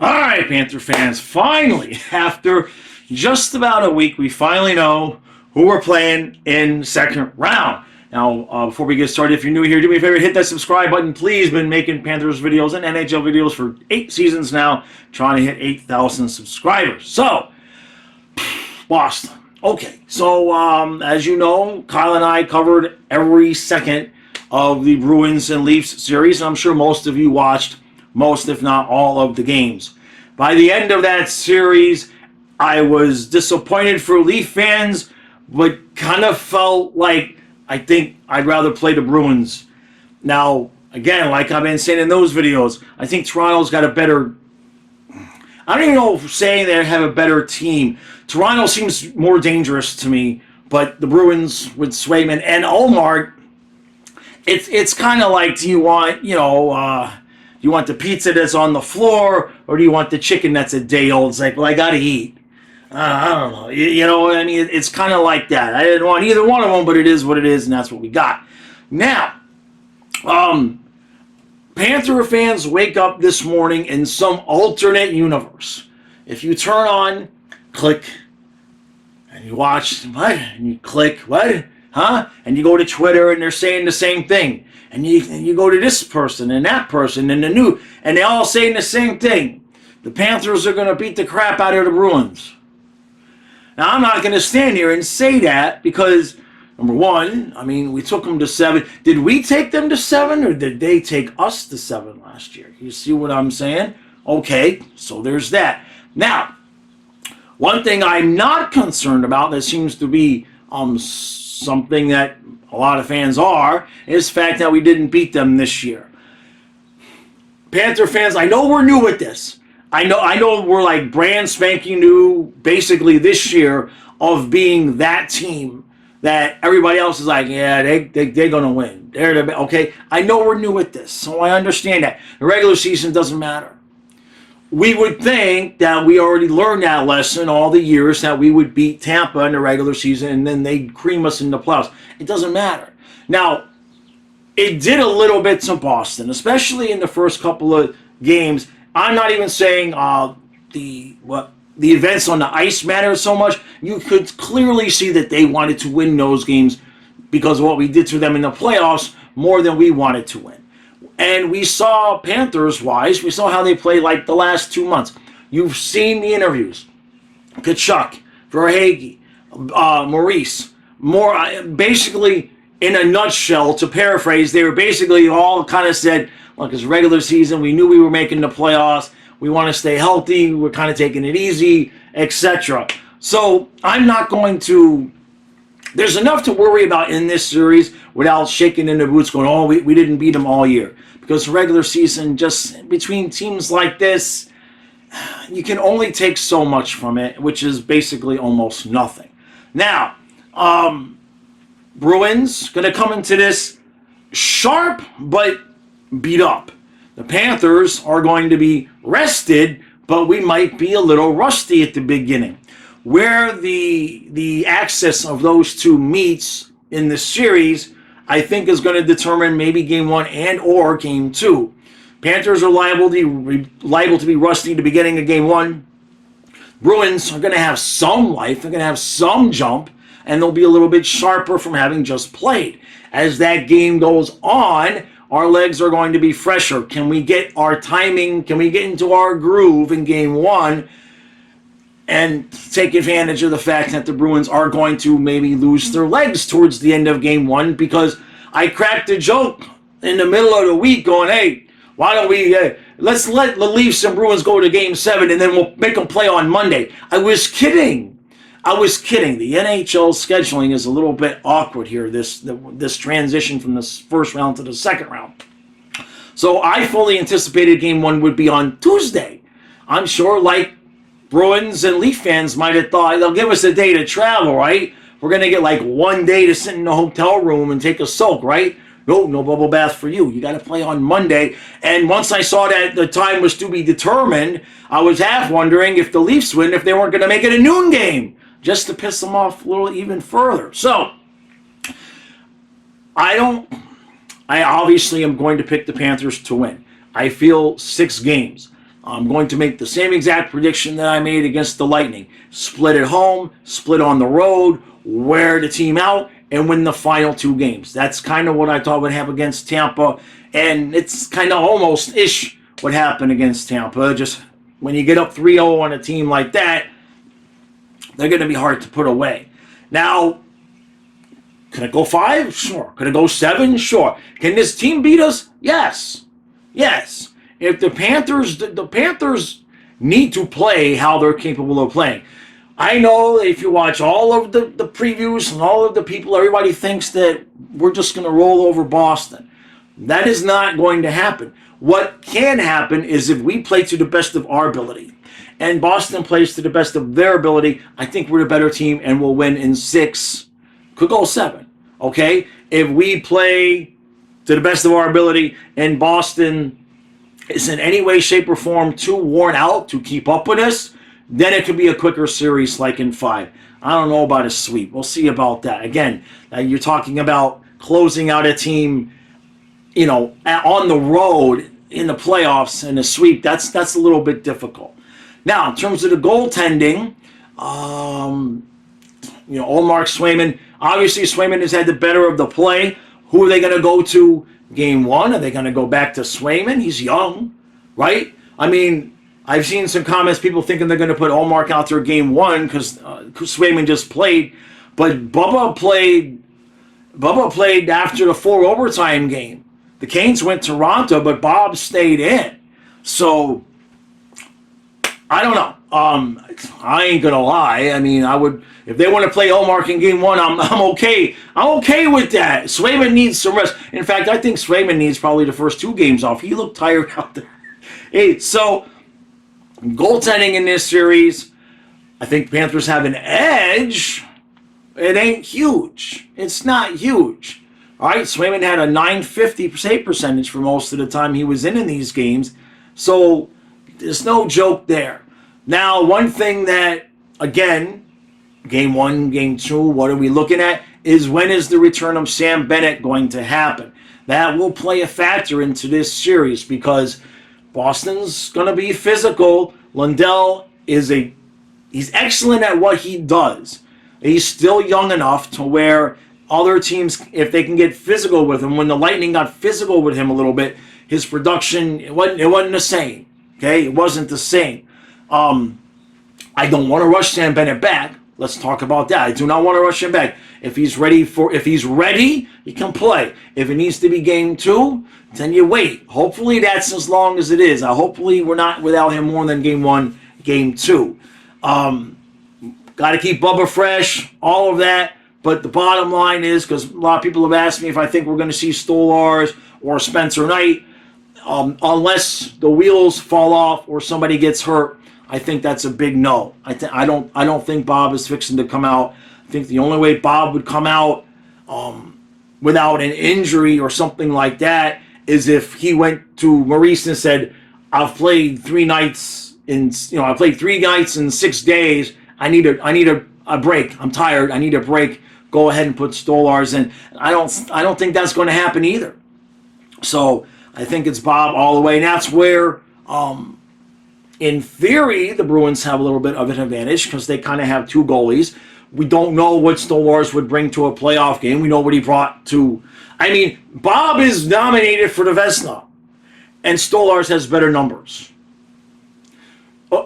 All right, Panther fans, finally, after just about a week, we finally know who we're playing in second round. Now, before we get started, if you're new here, do me a favor, hit that subscribe button. Please, been making Panthers videos and NHL videos for 8 seasons now, trying to hit 8,000 subscribers. So, Boston. Okay, so as you know, Kyle and I covered every second of the Bruins and Leafs series, and I'm sure most of you watched most, if not all, of the games. By the end of that series, I was disappointed for Leaf fans, but kind of felt like I think I'd rather play the Bruins. Now, again, like I've been saying in those videos, I think Toronto's got a better... I don't even know if saying they have a better team. Toronto seems more dangerous to me, but the Bruins with Swayman and Omar, it's kind of like, do you want, do you want the pizza that's on the floor, or do you want the chicken that's a day old? It's like, well, I got to eat. I don't know. You know what I mean? It's kind of like that. I didn't want either one of them, but it is what it is, and that's what we got. Now, Panther fans wake up this morning in some alternate universe. If you turn on, click, and you watch, what? And you click, what? Huh? And you go to Twitter, and they're saying the same thing. And you go to this person and that person and and they all saying the same thing. The Panthers are going to beat the crap out of the Bruins. Now, I'm not going to stand here and say that because, number one, I mean, we took them to 7. Did we take them to 7 or did they take us to 7 last year? You see what I'm saying? Okay, so there's that. Now, one thing I'm not concerned about that seems to be something that a lot of fans are, is the fact that we didn't beat them this year. Panther fans, I know we're new at this. I know we're like brand spanking new basically this year of being that team that everybody else is like, yeah, they're going to win. Okay, I know we're new at this, so I understand that. The regular season doesn't matter. We would think that we already learned that lesson all the years that we would beat Tampa in the regular season and then they'd cream us in the playoffs. It doesn't matter. Now, it did a little bit to Boston, especially in the first couple of games. I'm not even saying the events on the ice mattered so much. You could clearly see that they wanted to win those games because of what we did to them in the playoffs more than we wanted to win. And we saw, Panthers-wise, we saw how they played like the last 2 months. You've seen the interviews. Kachuk, Verhaeghe, Maurice, basically, in a nutshell, to paraphrase, they were basically all kind of said, look, it's regular season. We knew we were making the playoffs. We want to stay healthy. We're kind of taking it easy, etc. So I'm not going to... There's enough to worry about in this series without shaking in the boots going, oh, we didn't beat them all year. Because regular season, just between teams like this, you can only take so much from it, which is basically almost nothing. Now, Bruins going to come into this sharp but beat up. The Panthers are going to be rested, but we might be a little rusty at the beginning. Where the access of those two meets in the series, I think is going to determine maybe game 1 and or game 2. Panthers are liable to be rusty at the beginning of game 1. Bruins are going to have some life. They're going to have some jump, and they'll be a little bit sharper from having just played. As that game goes on, our legs are going to be fresher. Can we get our timing? Can we get into our groove in game 1? And take advantage of the fact that the Bruins are going to maybe lose their legs towards the end of game 1, because I cracked a joke in the middle of the week going, hey, why don't we, let's let the Leafs and Bruins go to game 7 and then we'll make them play on Monday. I was kidding. The NHL scheduling is a little bit awkward here, this transition from this first round to the second round. So I fully anticipated game 1 would be on Tuesday. I'm sure, like, Bruins and Leaf fans might have thought, they'll give us a day to travel, right? We're going to get like 1 day to sit in the hotel room and take a soak, right? No bubble bath for you. You got to play on Monday. And once I saw that the time was to be determined, I was half wondering if the Leafs win, if they weren't going to make it a noon game, just to piss them off a little even further. So, I obviously am going to pick the Panthers to win. I feel 6 games. I'm going to make the same exact prediction that I made against the Lightning. Split at home, split on the road, wear the team out, and win the final 2 games. That's kind of what I thought would happen against Tampa, and it's kind of almost-ish what happened against Tampa. Just when you get up 3-0 on a team like that, they're going to be hard to put away. Now, could it go 5? Sure. Could it go 7? Sure. Can this team beat us? Yes. Yes. If the Panthers need to play how they're capable of playing. I know if you watch all of the previews and all of the people, everybody thinks that we're just going to roll over Boston. That is not going to happen. What can happen is if we play to the best of our ability and Boston plays to the best of their ability, I think we're the better team and we'll win in 6. Could go 7. Okay? If we play to the best of our ability and Boston is in any way, shape, or form too worn out to keep up with us, then it could be a quicker series like in 5. I don't know about a sweep. We'll see about that. Again, you're talking about closing out a team, on the road in the playoffs and a sweep. That's a little bit difficult. Now, in terms of the goaltending, Olmark, Swayman. Obviously, Swayman has had the better of the play. Who are they going to go to game 1? Are they going to go back to Swayman? He's young, right? I mean, I've seen some comments, people thinking they're going to put Olmark out there game 1 because Swayman just played. But Bubba played after the 4 overtime game. The Canes went to Toronto, but Bob stayed in. So, I don't know. I ain't gonna lie. I mean, I would, if they want to play Olmark in game 1, I'm okay. I'm okay with that. Swayman needs some rest. In fact, I think Swayman needs probably the first 2 games off. He looked tired out there. Hey, so goaltending in this series, I think the Panthers have an edge. It ain't huge. It's not huge. All right, Swayman had a .950 save percentage for most of the time he was in these games. So there's no joke there. Now, one thing that, again, game 1, game 2, what are we looking at, is when is the return of Sam Bennett going to happen? That will play a factor into this series because Boston's going to be physical. Lundell he's excellent at what he does. He's still young enough to where other teams, if they can get physical with him, when the Lightning got physical with him a little bit, his production, it wasn't the same. Okay, it wasn't the same. I don't want to rush Sam Bennett back. Let's talk about that. I do not want to rush him back. If he's ready, he can play. If it needs to be game 2, then you wait. Hopefully that's as long as it is. Hopefully we're not without him more than game 1, game 2. Got to keep Bubba fresh, all of that. But the bottom line is, because a lot of people have asked me if I think we're going to see Stolarz or Spencer Knight, unless the wheels fall off or somebody gets hurt, I think that's a big no. I don't think Bob is fixing to come out. I think the only way Bob would come out without an injury or something like that is if he went to Maurice and said, "I've played 3 nights I played 3 nights in 6 days. I need a break. I'm tired. I need a break. Go ahead and put Stolarz in." I don't think that's going to happen either. So I think it's Bob all the way. And that's where, in theory, the Bruins have a little bit of an advantage because they kind of have 2 goalies. We don't know what Stolarz would bring to a playoff game. We know what he brought to. I mean, Bob is nominated for the Vezina, and Stolarz has better numbers.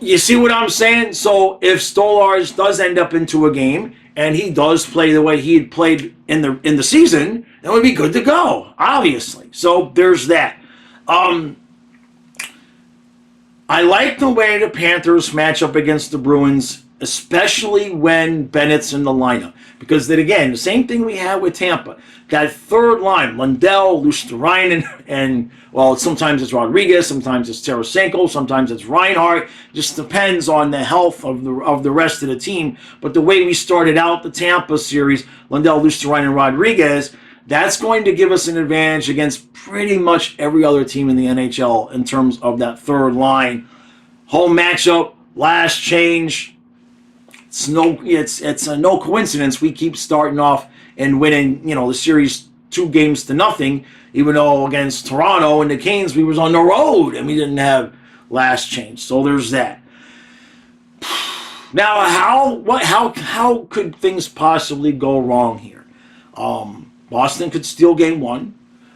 You see what I'm saying? So if Stolarz does end up into a game and he does play the way he had played in the season, it would be good to go, obviously. So there's that. I like the way the Panthers match up against the Bruins, especially when Bennett's in the lineup. Because then again, the same thing we had with Tampa. That third line, Lundell, Luosterainen, and sometimes it's Rodriguez, sometimes it's Tarasenko, sometimes it's Reinhart. Just depends on the health of the rest of the team. But the way we started out the Tampa series, Lundell, Luosterainen, and Rodriguez, that's going to give us an advantage against pretty much every other team in the NHL in terms of that third line. Home matchup, last change. It's no coincidence we keep starting off and winning, the series 2-0, even though against Toronto and the Canes we was on the road and we didn't have last change. So there's that. Now, how could things possibly go wrong here? Boston could steal game one.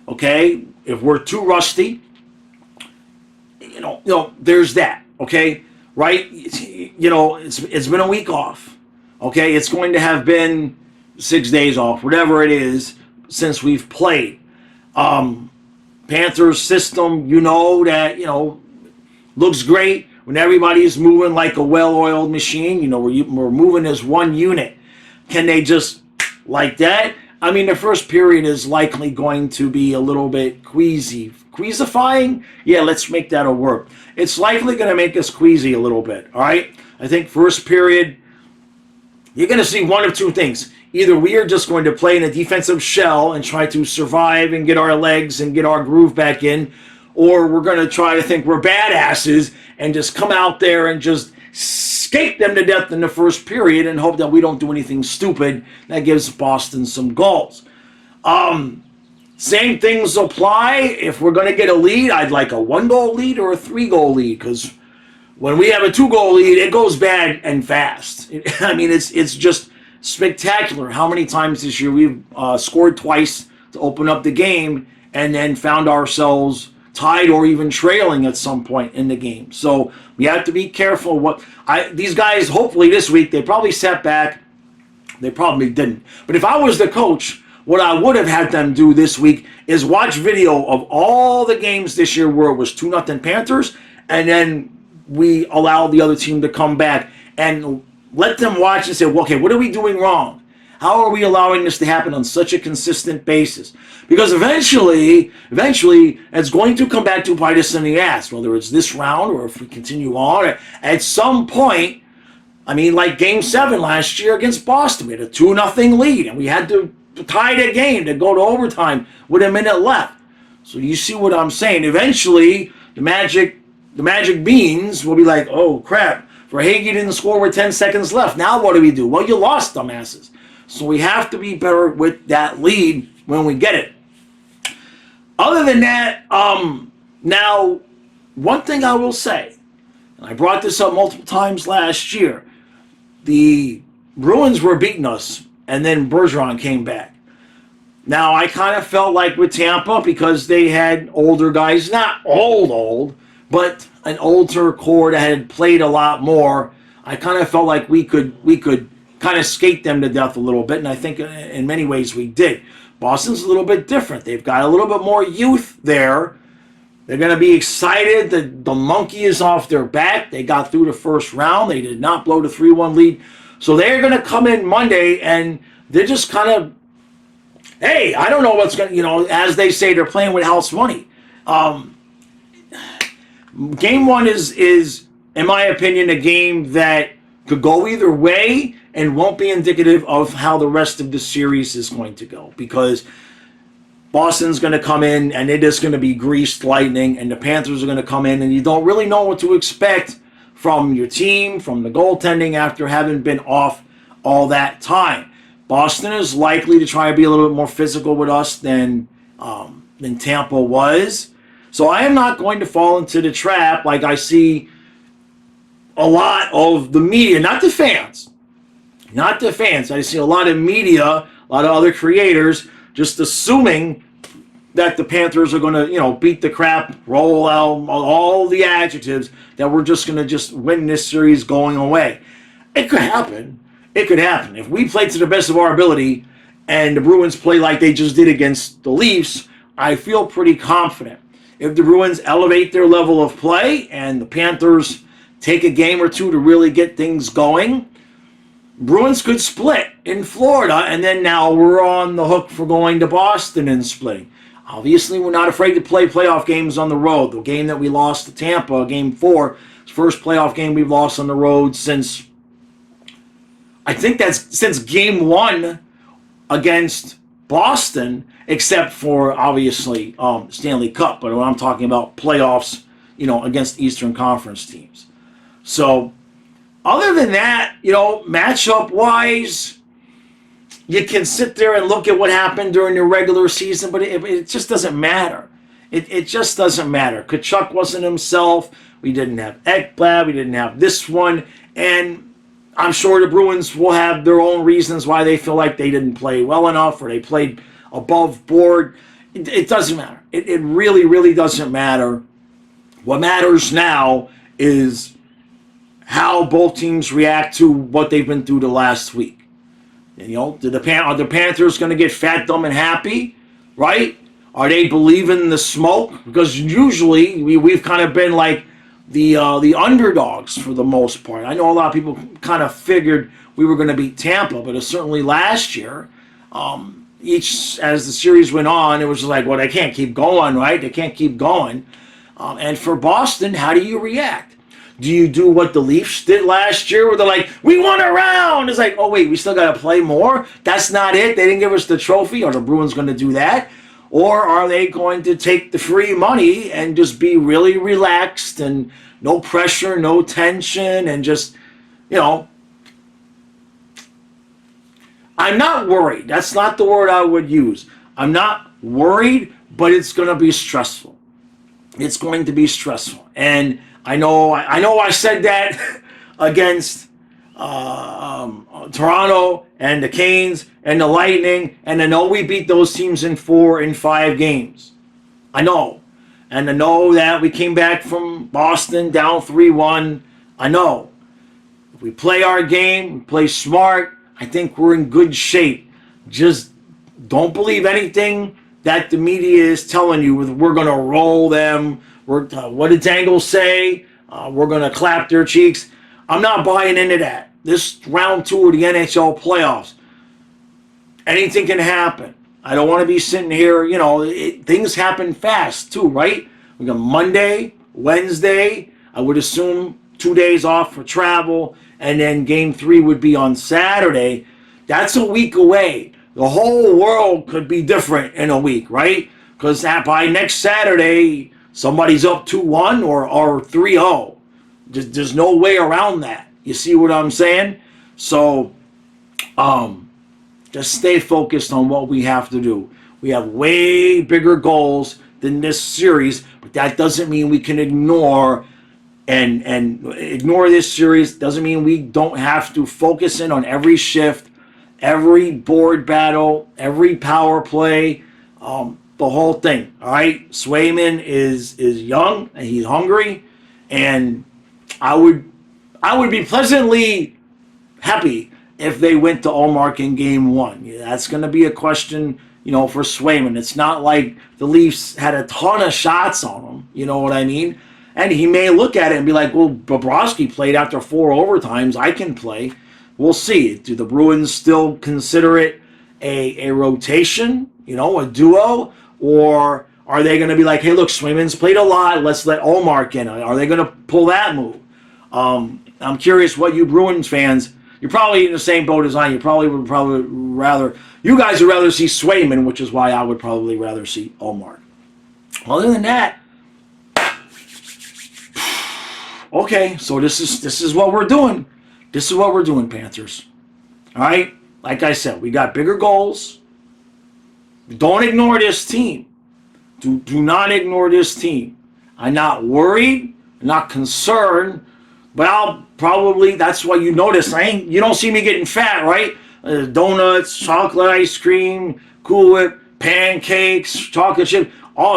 Okay, if we're too rusty, there's that. Okay, right? It's been a week off. Okay, it's going to have been 6 days off, whatever it is, since we've played. Panthers system, looks great when everybody's moving like a well-oiled machine. We're moving as one unit. Can they just like that? I mean, the first period is likely going to be a little bit queasifying. Yeah, let's make that a word. It's likely going to make us queasy a little bit. All right. I think first period, you're going to see one of two things. Either we are just going to play in a defensive shell and try to survive and get our legs and get our groove back in, or we're going to try to think we're badasses and just come out there and just skate them to death in the first period and hope that we don't do anything stupid that gives Boston some goals. Same things apply. If we're going to get a lead, I'd like a 1-goal lead or a 3-goal lead, because when we have a 2-goal lead, it goes bad and fast. I mean, it's just spectacular how many times this year we've scored twice to open up the game and then found ourselves tied or even trailing at some point in the game. So we have to be careful. These guys, hopefully this week, they probably sat back. They probably didn't. But if I was the coach, what I would have had them do this week is watch video of all the games this year where it was 2-0 Panthers, and then we allowed the other team to come back and let them watch and say, well, okay, what are we doing wrong? How are we allowing this to happen on such a consistent basis? Because eventually, it's going to come back to bite us in the ass, whether it's this round or if we continue on. At some point, I mean, like Game 7 last year against Boston, we had a 2-0 lead, and we had to tie the game to go to overtime with a minute left. So you see what I'm saying? Eventually, the magic beans will be like, oh, crap. Verhaeghe didn't score with 10 seconds left. Now what do we do? Well, you lost, dumbasses. So we have to be better with that lead when we get it. Other than that, now, one thing I will say, and I brought this up multiple times last year, the Bruins were beating us, and then Bergeron came back. Now, I kind of felt like with Tampa, because they had older guys, not old, but an older core that had played a lot more, I kind of felt like we could kind of skate them to death a little bit, and I think in many ways we did. Boston's a little bit different. They've got a little bit more youth there. They're going to be excited. The monkey is off their back. They got through the first round. They did not blow the 3-1 lead. So they're going to come in Monday, and they're just kind of, hey, I don't know what's going to, as they say, they're playing with house money. Game 1 is, in my opinion, a game that could go either way and won't be indicative of how the rest of the series is going to go, because Boston's going to come in and it is going to be greased lightning, and the Panthers are going to come in and you don't really know what to expect from your team, from the goaltending after having been off all that time. Boston is likely to try and be a little bit more physical with us than Tampa was. So I am not going to fall into the trap like I see a lot of the media, not the fans. I see a lot of media, a lot of other creators just assuming that the Panthers are going to, beat the crap, roll out all the adjectives, that we're just going to just win this series going away. It could happen. If we play to the best of our ability and the Bruins play like they just did against the Leafs, I feel pretty confident. If the Bruins elevate their level of play and the Panthers take a game or two to really get things going, Bruins could split in Florida, and then now we're on the hook for going to Boston and splitting. Obviously, we're not afraid to play playoff games on the road. The game that we lost to Tampa, Game 4, first playoff game we've lost on the road since, I think that's since Game 1 against Boston, except for, obviously, Stanley Cup. But when I'm talking about playoffs, against Eastern Conference teams. So, other than that, matchup-wise, you can sit there and look at what happened during the regular season, but it just doesn't matter. It just doesn't matter. Kachuk wasn't himself. We didn't have Ekblad. We didn't have this one. And I'm sure the Bruins will have their own reasons why they feel like they didn't play well enough or they played above board. It doesn't matter. It really, really doesn't matter. What matters now is how both teams react to what they've been through the last week. And, are the Panthers going to get fat, dumb, and happy, right? Are they believing the smoke? Because usually we've kind of been like the underdogs for the most part. I know a lot of people kind of figured we were going to beat Tampa, but certainly last year, as the series went on, it was just like, well, they can't keep going, right? They can't keep going. And for Boston, how do you react? Do you do what the Leafs did last year where they're like, we won a round? It's like, oh, wait, we still got to play more? That's not it? They didn't give us the trophy? Are the Bruins going to do that? Or are they going to take the free money and just be really relaxed and no pressure, no tension, and just, I'm not worried. That's not the word I would use. I'm not worried, but it's going to be stressful. It's going to be stressful. And I know I said that against Toronto and the Canes and the Lightning, and I know we beat those teams in 4 and 5 games. I know. And I know that we came back from Boston down 3-1. I know. If we play our game, we play smart, I think we're in good shape. Just don't believe anything that the media is telling you. We're going to roll them. What did Dangle say? We're going to clap their cheeks. I'm not buying into that. This round 2 of the NHL playoffs, anything can happen. I don't want to be sitting here, things happen fast too, right? We got Monday, Wednesday, I would assume 2 days off for travel, and then game 3 would be on Saturday. That's a week away. The whole world could be different in a week, right? Because by next Saturday, somebody's up 2-1 or 3-0. There's no way around that. You see what I'm saying? So, just stay focused on what we have to do. We have way bigger goals than this series, but that doesn't mean we can ignore and ignore this series. Doesn't mean we don't have to focus in on every shift, every board battle, every power play, the whole thing. All right, Swayman is young and he's hungry, and I would be pleasantly happy if they went to Ullmark in game 1. Yeah, that's going to be a question, for Swayman. It's not like the Leafs had a ton of shots on him. You know what I mean? And he may look at it and be like, well, Bobrovsky played after 4 overtimes. I can play. We'll see. Do the Bruins still consider it a rotation, a duo? Or are they going to be like, hey, look, Swayman's played a lot. Let's let Ullmark in. Are they going to pull that move? I'm curious what you Bruins fans, you're probably in the same boat as I am. You would rather, you guys would rather see Swayman, which is why I would probably rather see Ullmark. Other than that, okay, so this is what we're doing. This is what we're doing, Panthers. All right? Like I said, we got bigger goals. Don't ignore this team. Do not ignore this team. I'm not worried. I'm not concerned. But I'll probably, that's why you notice, you don't see me getting fat, right? Donuts, chocolate ice cream, Cool Whip, pancakes, chocolate chip.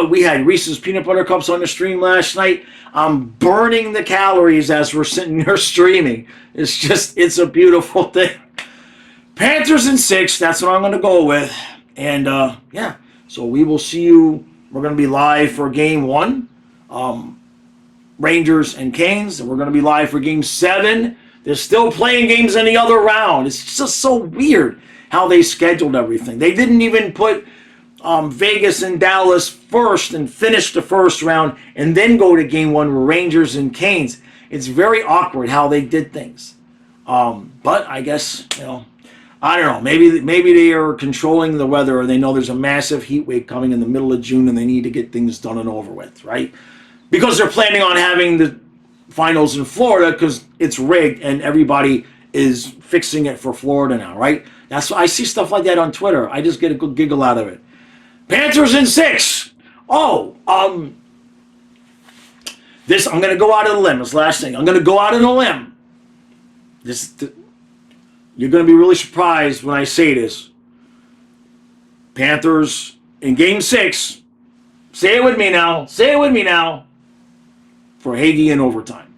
We had Reese's peanut butter cups on the stream last night. I'm burning the calories as we're sitting here streaming. It's a beautiful thing. Panthers in 6, that's what I'm going to go with. And, so we will see you. We're going to be live for game 1. Rangers and Canes, and we're going to be live for game 7. They're still playing games in the other round. It's just so weird how they scheduled everything. They didn't even put Vegas and Dallas first and finish the first round and then go to game 1 with Rangers and Canes. It's very awkward how they did things. But I guess, I don't know. Maybe they are controlling the weather, or they know there's a massive heat wave coming in the middle of June and they need to get things done and over with, right? Because they're planning on having the finals in Florida because it's rigged and everybody is fixing it for Florida now, right? That's why I see stuff like that on Twitter. I just get a good giggle out of it. Panthers in 6. This, I'm going to go out on a limb. This last thing. I'm going to go out on a limb. You're going to be really surprised when I say this. Panthers in Game 6. Say it with me now. Say it with me now. For Hagee in overtime.